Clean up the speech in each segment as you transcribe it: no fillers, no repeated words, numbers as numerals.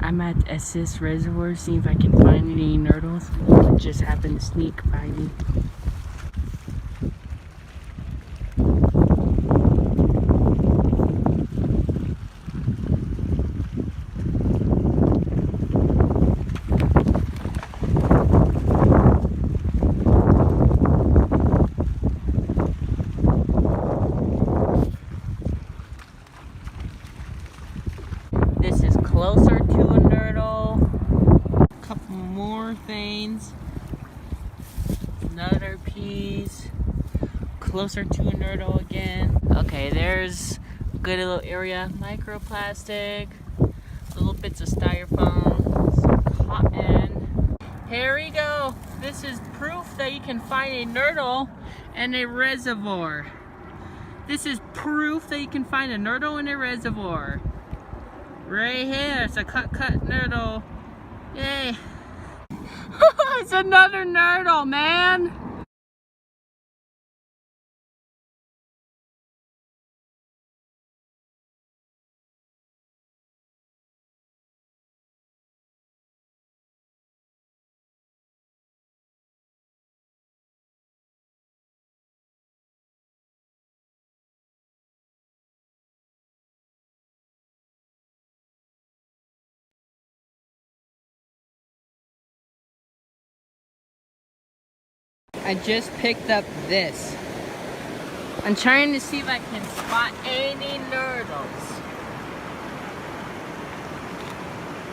I'm at Estes Reservoir, seeing if I can find any nurdles. It just happened to sneak by me. This is closer to a nurdle. A couple more things. Another piece. Closer to a nurdle again. Okay, there's a good little area. Microplastic. Little bits of styrofoam. Some cotton. Here we go. This is proof that you can find a nurdle in a reservoir. This is proof that you can find a nurdle in a reservoir. Right here, it's a cut nurdle. Yay. It's another nurdle, man. I just picked up this. I'm trying to see if I can spot any nurdles.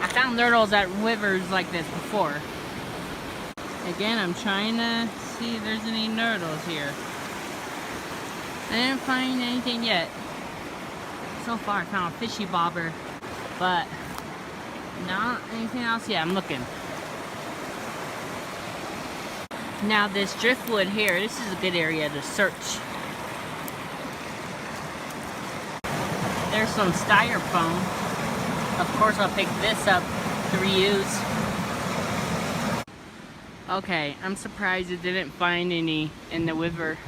I found nurdles at rivers like this before. Again, I'm trying to see if there's any nurdles here. I didn't find anything yet. So far I found a fishy bobber, but not anything else yet. I'm looking. Now this driftwood here, this is a good area to search. There's some styrofoam. Of course I'll pick this up to reuse. Okay, I'm surprised it didn't find any in the river.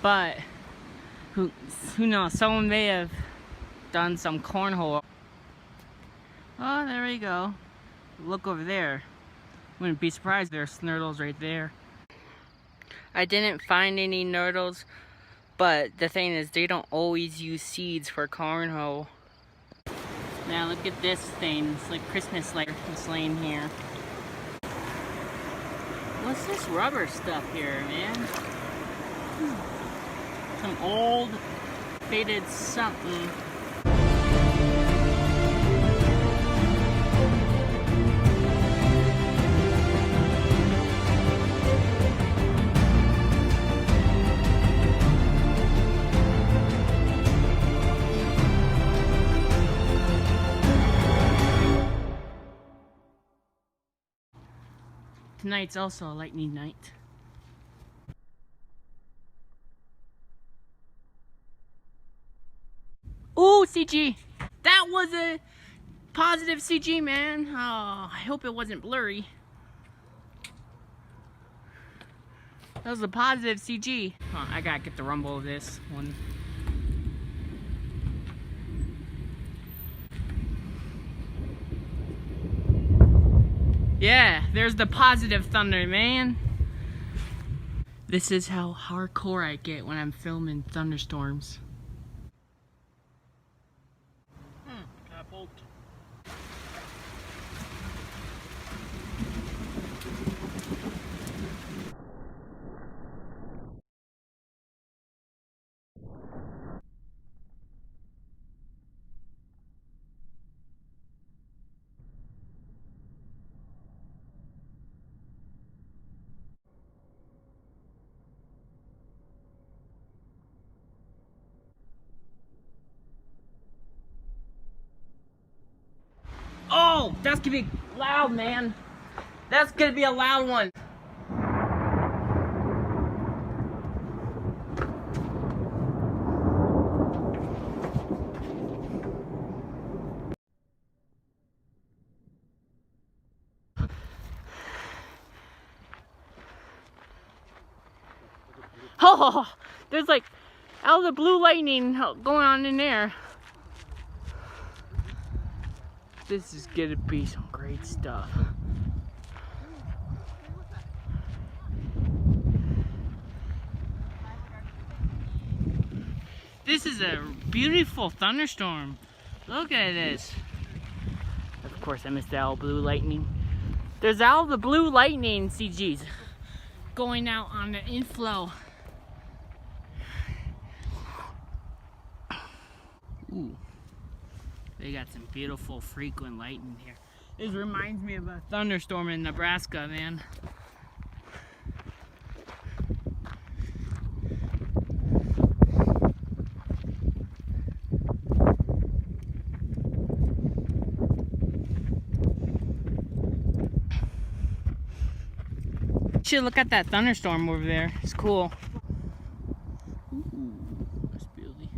But who knows, someone may have done some cornhole. Oh, there we go. Look over there. Wouldn't be surprised, there's nurdles right there. I didn't find any nurdles, but the thing is they don't always use seeds for cornhole. Now look at this thing, it's like Christmas lights just laying here. What's this rubber stuff here, man? Some old, faded something. Tonight's also a lightning night. Ooh, CG! That was a positive CG, man. Oh, I hope it wasn't blurry. That was a positive CG. Oh, I gotta get the rumble of this one. Yeah, there's the positive thunder, man. This is how hardcore I get when I'm filming thunderstorms. Catapult. Oh, that's gonna be loud, man. That's gonna be a loud one. Oh, there's like out of the blue lightning going on in there. This is gonna be some great stuff. This is a beautiful thunderstorm. Look at this. Of course, I missed all blue lightning. There's all the blue lightning CGs going out on the inflow. Ooh, they got some beautiful frequent lightning here. This reminds me of a thunderstorm in Nebraska, man. Should look at that thunderstorm over there. It's cool. Ooh, that's beauty.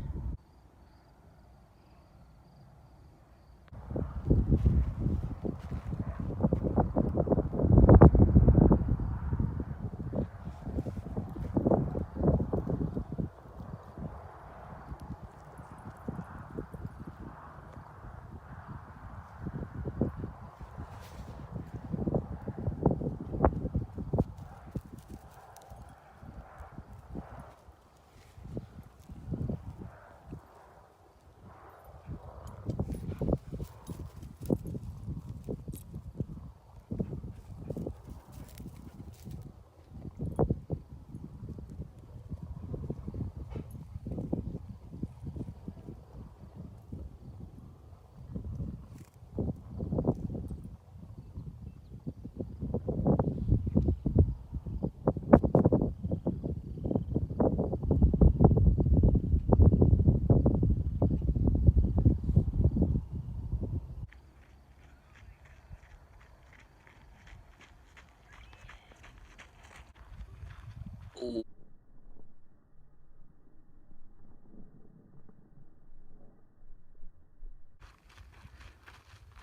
Ooh.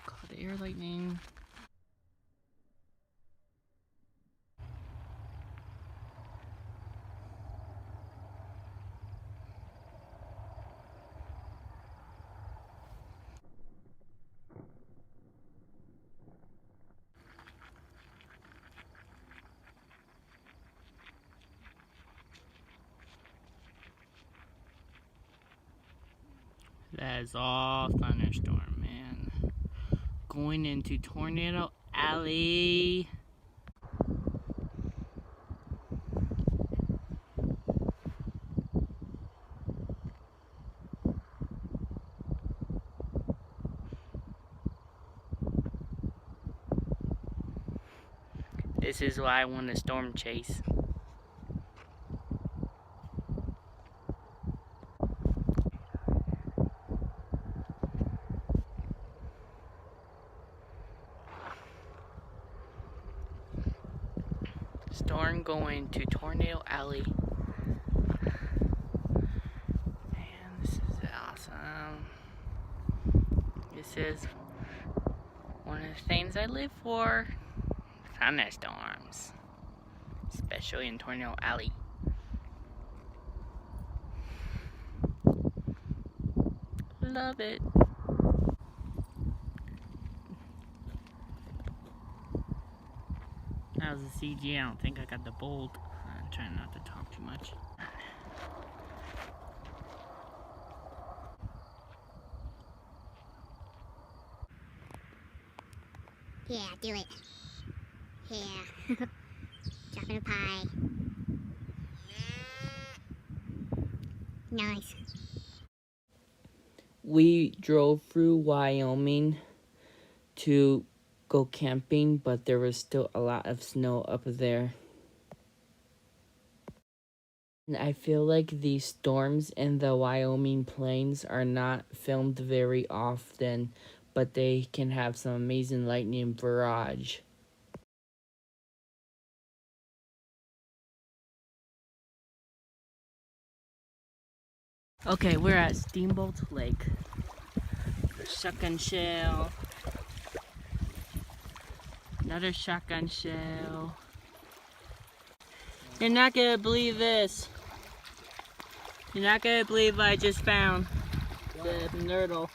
Called air lightning. That is all thunderstorm, man. Going into Tornado Alley. This is why I won a storm chase. Storm going to Tornado Alley. Man, this is awesome. This is one of the things I live for. Thunderstorms. Especially in Tornado Alley. Love it. That was a CG. I don't think I got the bold. I'm trying not to talk too much. Yeah, do it. Yeah. Dropping a pie. Nice. We drove through Wyoming to go camping, but there was still a lot of snow up there. And I feel like these storms in the Wyoming plains are not filmed very often, but they can have some amazing lightning barrage. Okay, we're at Steamboat Lake. Shotgun shell. Another shotgun shell. You're not gonna believe this. You're not gonna believe what I just found. The nurdle.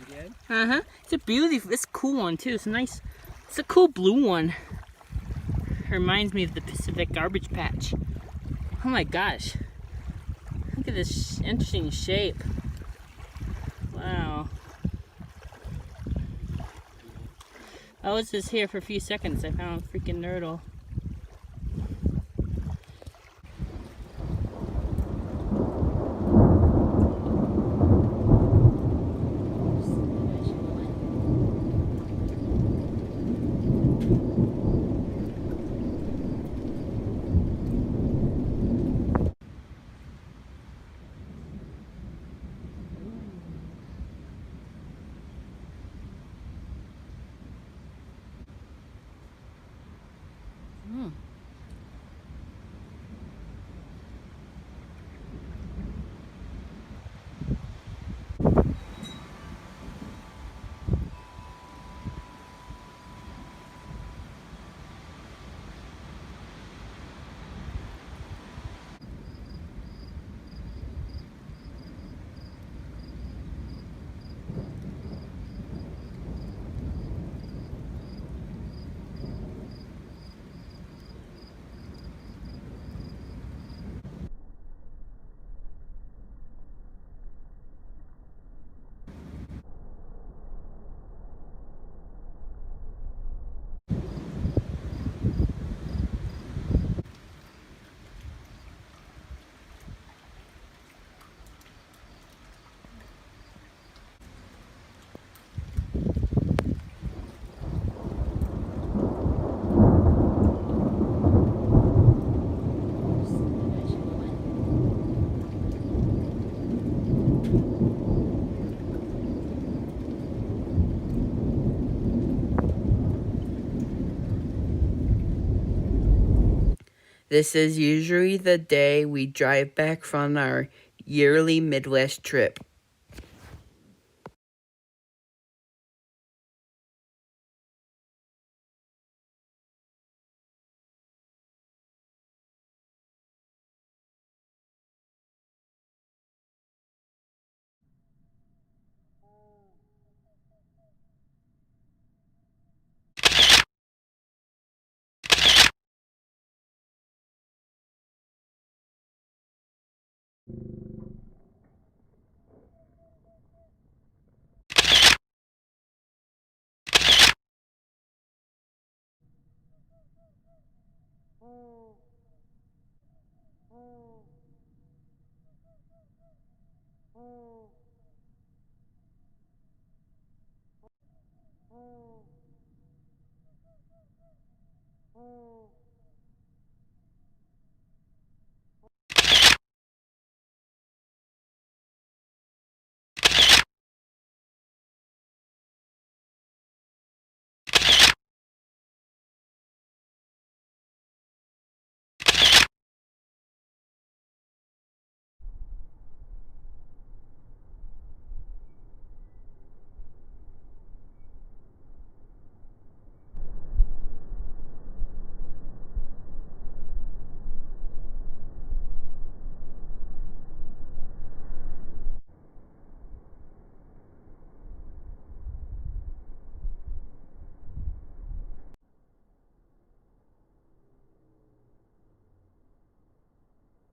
You did? Uh-huh. It's a beautiful, it's a cool one too. It's a nice, it's a cool blue one. Reminds me of the Pacific Garbage Patch. Oh my gosh. Look at this interesting shape. Wow. I was just here for a few seconds. I found a freaking nurdle. This is usually the day we drive back from our yearly Midwest trip.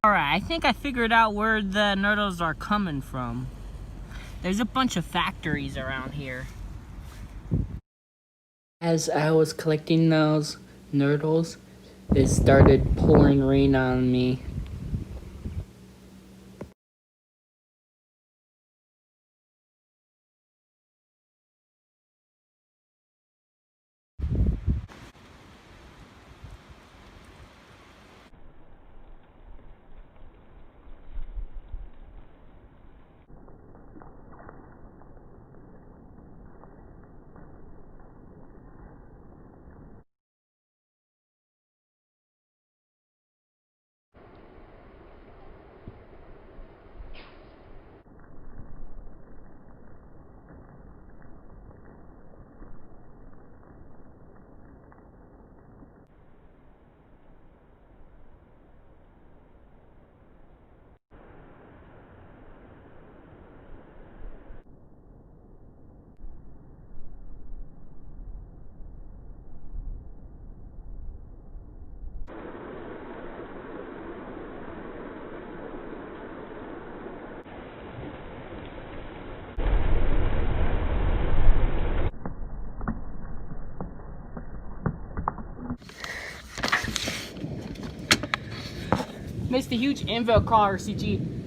Alright, I think I figured out where the nurdles are coming from. There's a bunch of factories around here. As I was collecting those nurdles, it started pouring rain on me. it's the huge infill crawler, CG.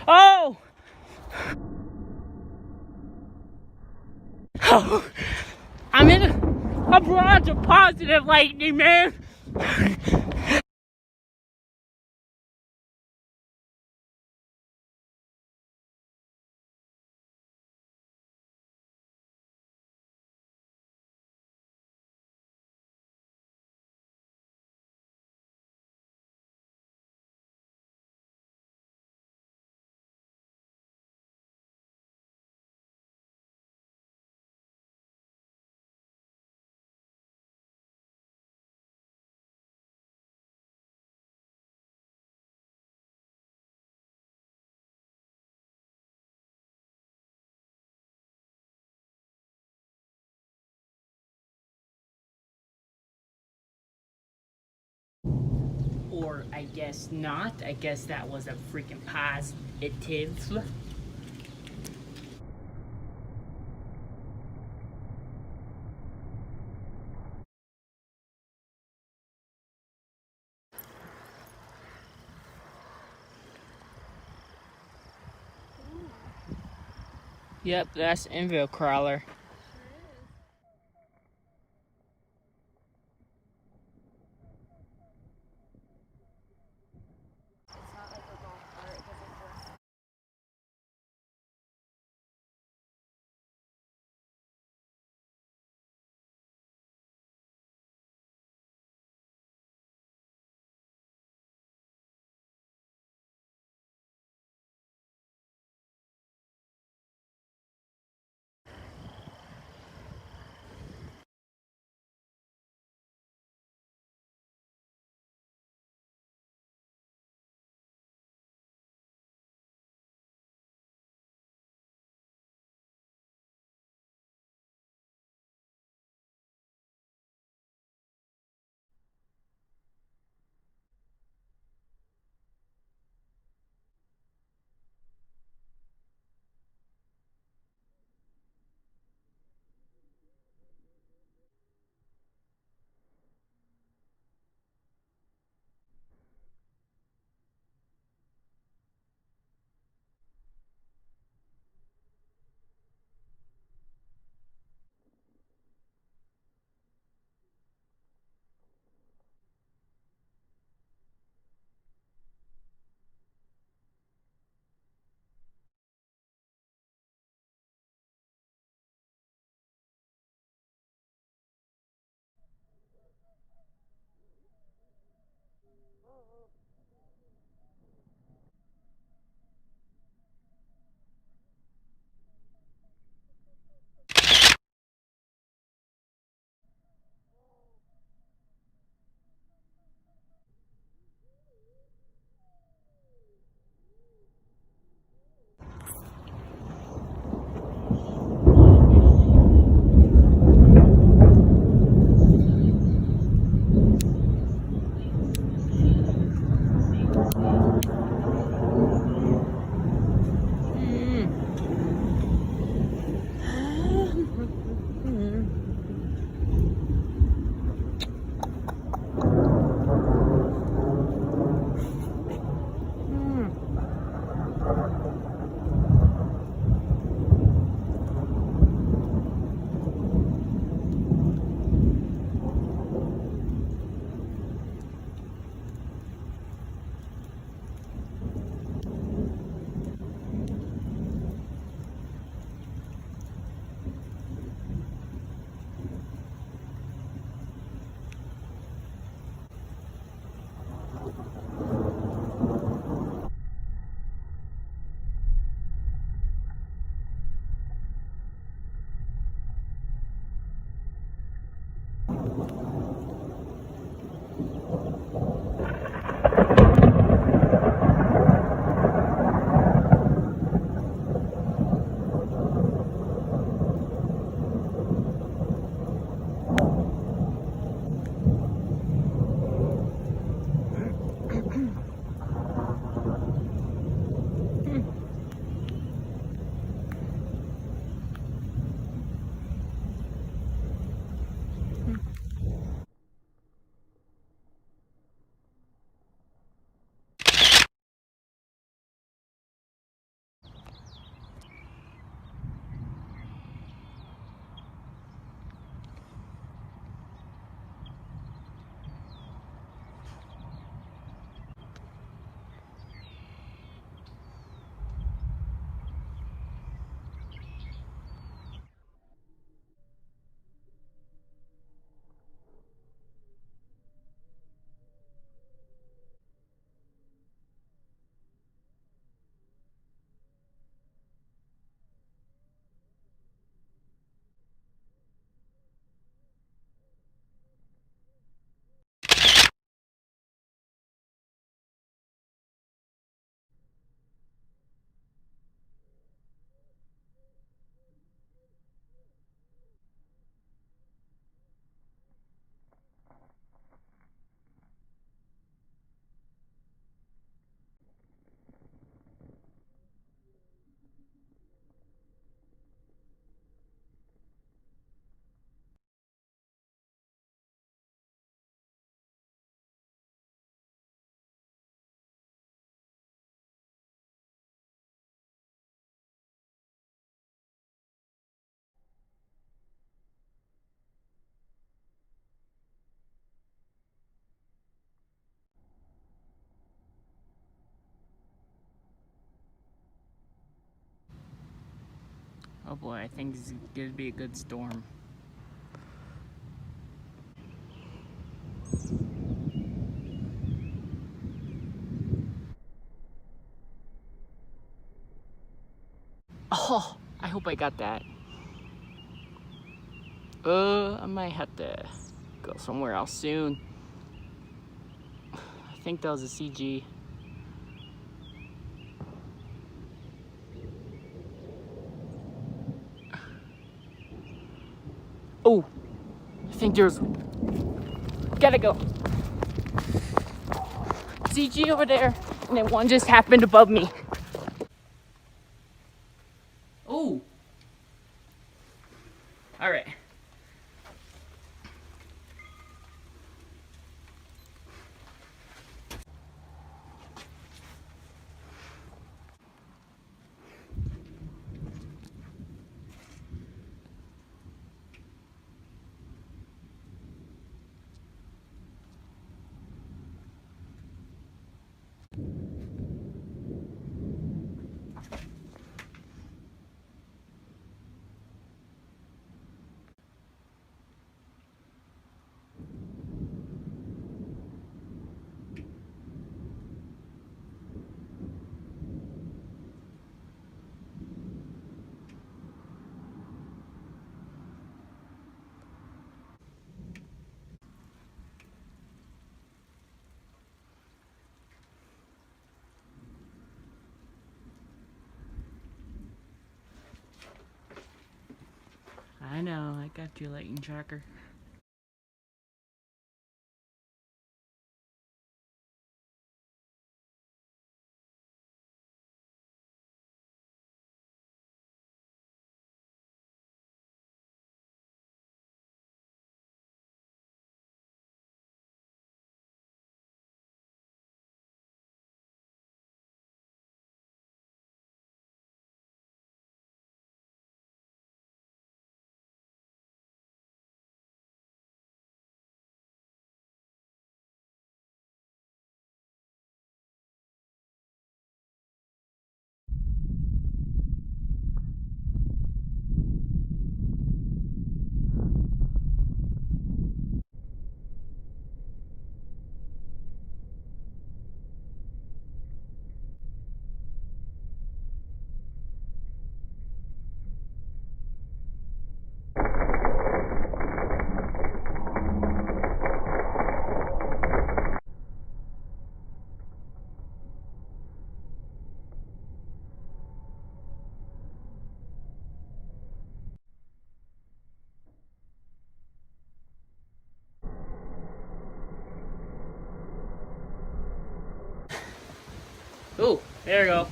Oh! I'm in a barrage of positive lightning, man. Or I guess not. I guess that was a freaking positive. Yep, that's infill crawler. Oh boy, I think it's gonna be a good storm. Oh, I hope I got that. I might have to go somewhere else soon. I think that was a CG. Oh, I think there's, gotta go. CG over there, and then one just happened above me. Oh, all right. I know, I got your lightning tracker. Ooh, there you go.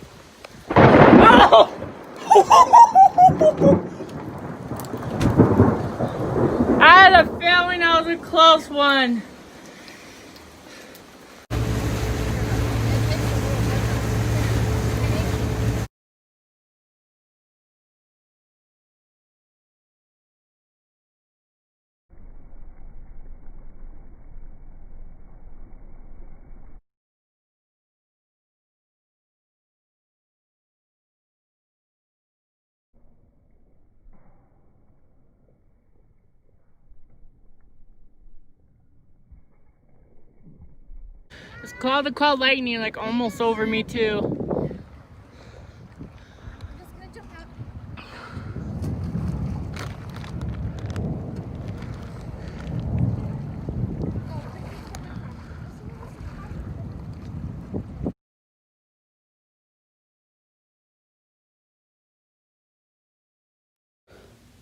Oh! I had a feeling that was a close one. It's called the cloud lightning, like almost over me too.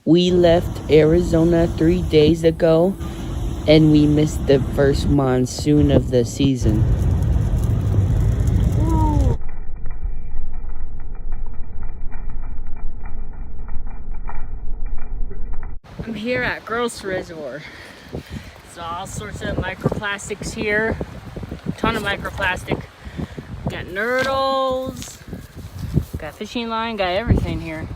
We left Arizona 3 days ago, and we missed the first monsoon of the season. I'm here at Gross Reservoir. So all sorts of microplastics here. Ton of microplastic. Got nurdles. Got fishing line. Got everything here.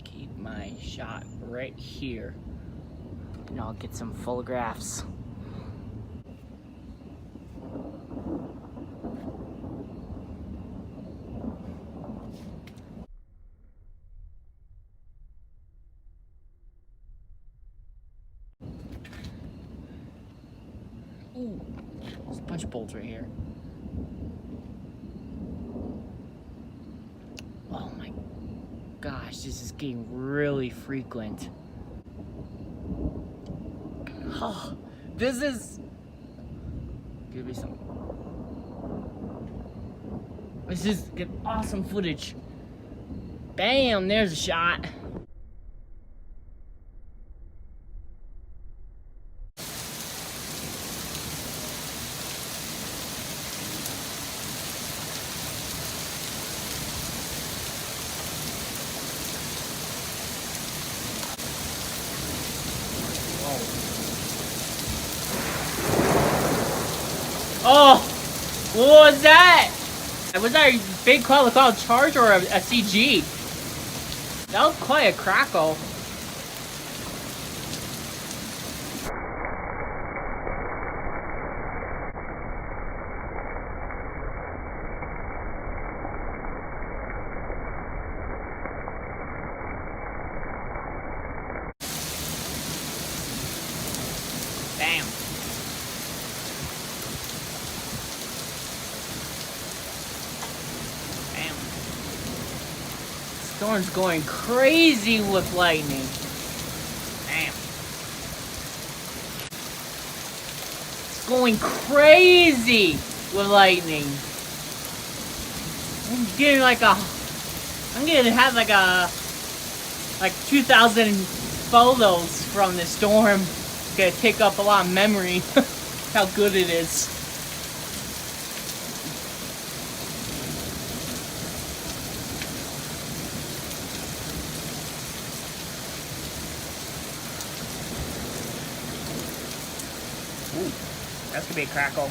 Keep my shot right here. And I'll get some photographs. Ooh, there's punch bowls right here. Oh my gosh, this is getting really frequent. Oh, this is give me some. This is good, awesome footage. Bam, there's a shot. Oh, what was that? Was that a big cloud charge or a CG? That was quite a crackle. Bam. Storm's going crazy with lightning. Damn. It's going crazy with lightning. I'm gonna have like 2,000 photos from this storm. It's gonna take up a lot of memory. How good it is. Ooh, that's gonna be a crackle.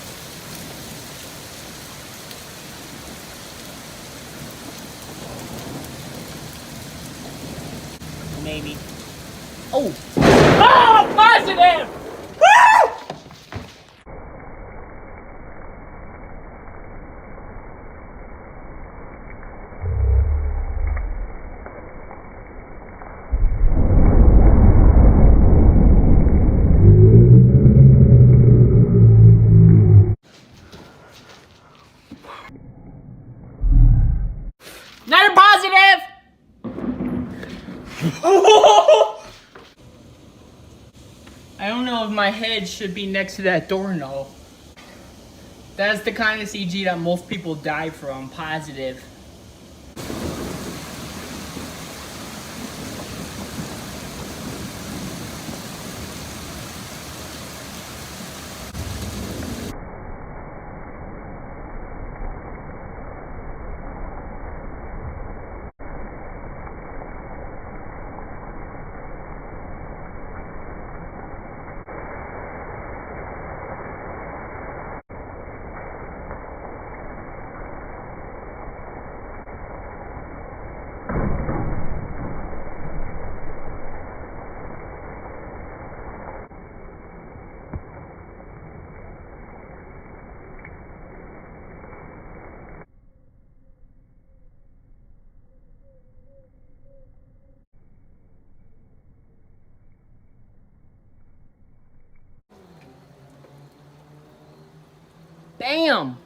Maybe. Oh! Oh! Positive! Woo! I don't know if my head should be next to that doorknob. That's the kind of CG that most people die from, positive. Bam!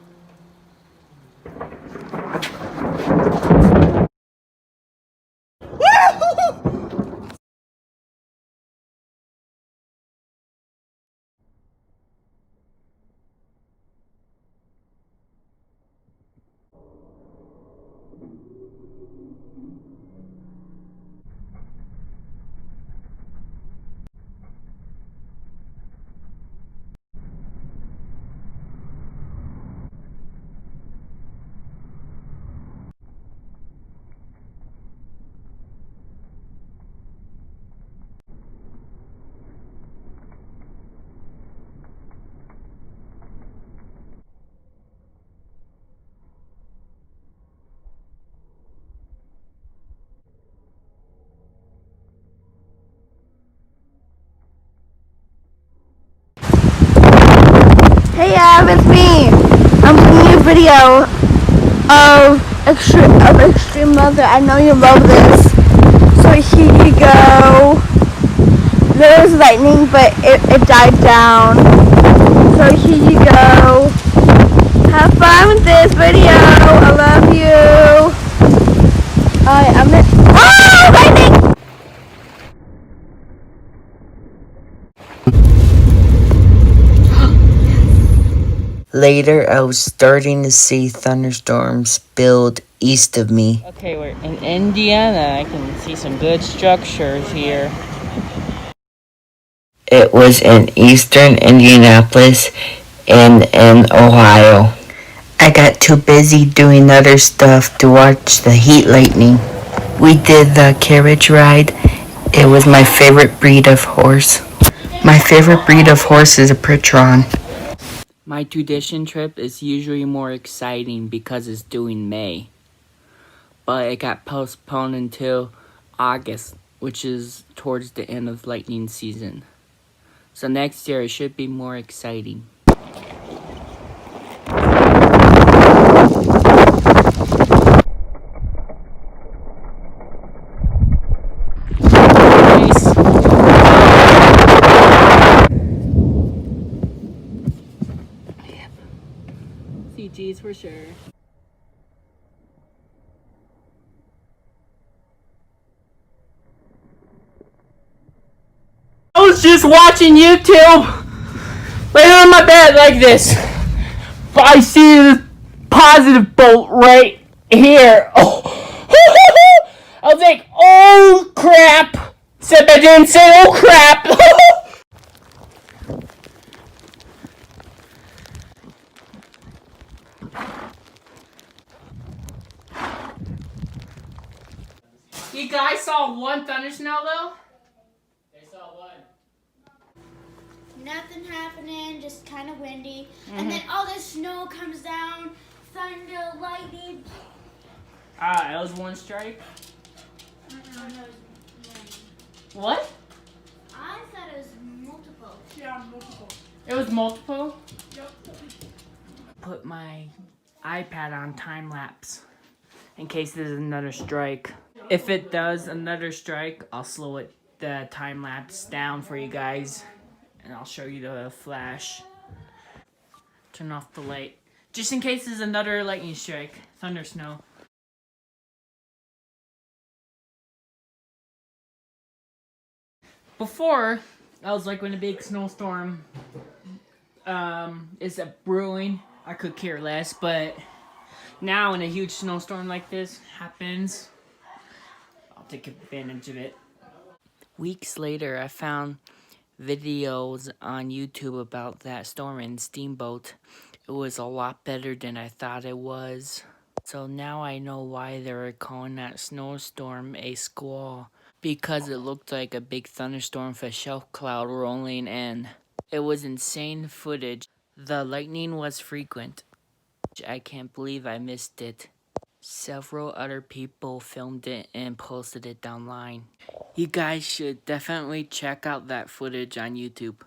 Hey it's me. I'm bringing you a video of Extreme Mother. I know you love this. So here you go. There was lightning, but it died down. So here you go. Have fun with this video. I love you. Oh, lightning! Later, I was starting to see thunderstorms build east of me. Okay, we're in Indiana. I can see some good structures here. It was in eastern Indianapolis and in Ohio. I got too busy doing other stuff to watch the heat lightning. We did the carriage ride. It was my favorite breed of horse. My favorite breed of horse is a Percheron. My tradition trip is usually more exciting because it's due in May. But it got postponed until August, which is towards the end of lightning season. So next year it should be more exciting. CGs for sure. I was just watching YouTube, laying on my bed like this. I see this positive bolt right here. Oh. I was like, oh crap. Except I didn't say oh crap. You guys saw one thunder snow though? They saw one. Nothing happening, just kind of windy. And then all this snow comes down, thunder, lightning. Ah, that was one strike? What? I thought it was multiple. Yeah, multiple. It was multiple? Yep. Put my iPad on time lapse in case there's another strike. If it does another strike, I'll slow it the time lapse down for you guys and I'll show you the flash. Turn off the light just in case there's another lightning strike, thunder snow. Before I was like when a big snowstorm is brewing, I could care less, but now when a huge snowstorm like this happens, I'll take advantage of it. Weeks later, I found videos on YouTube about that storm in Steamboat. It was a lot better than I thought it was. So now I know why they were calling that snowstorm a squall. Because it looked like a big thunderstorm with a shelf cloud rolling in. It was insane footage. The lightning was frequent. I can't believe I missed it. Several other people filmed it and posted it online. You guys should definitely check out that footage on YouTube.